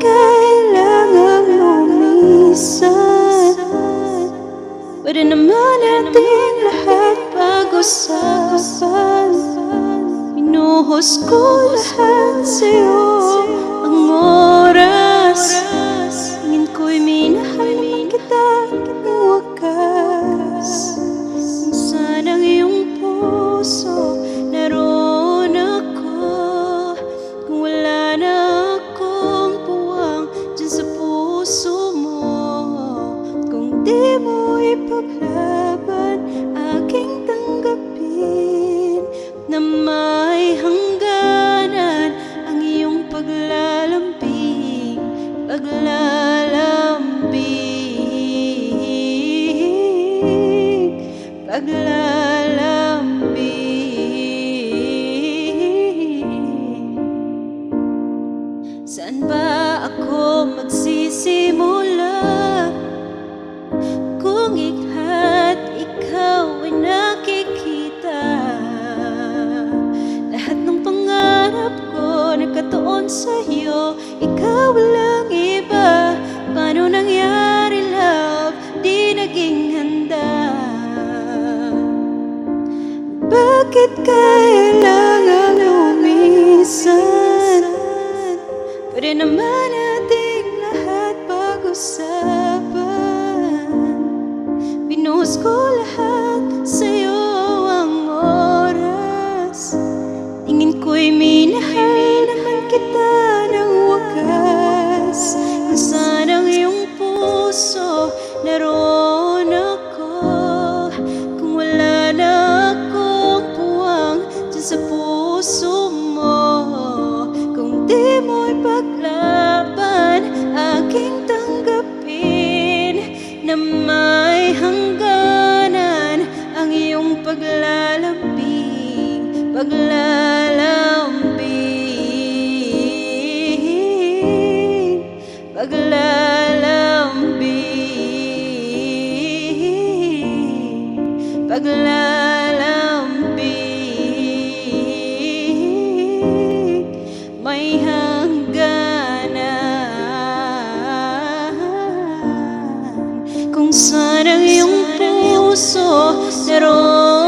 kailangang lumisan? Pwede naman natin lahat pag-usapan. Pinuhos ko lahat sa'yo ang oras. Tingin ko'y minahal naman kita ng wakas. Kung saan ang iyong puso, naroon ako. Kung wala na akong puwang dyan sa puso mo, kung di mo ipaglaban, aking tanggapin na may hangganan ang iyong paglalambing, paglalambing. Saan ba ako magsisimula? Kung ikha't ikaw ay nakikita, lahat ng pangarap ko nakatuon sa'yo. Ikaw walang iba. Paano nangyari, love? Di naging handa. Bakit kailangan lumisan? Pwede naman nating lahat pag-usapan. Pinuhos ko lahat sa'yo ang oras. Tingin ko'y minahal naman kita ng wakas. Kung saan ang iyong puso, naroon ako. Kung wala na akong puwang dyan sa puso mo, kung di mo ipaglaban, aking tanggapin na may hangganan ang iyong paglalambing, paglalambing, paglalambing, paglalambing. May hangganan kung saan ang iyong puso, naroon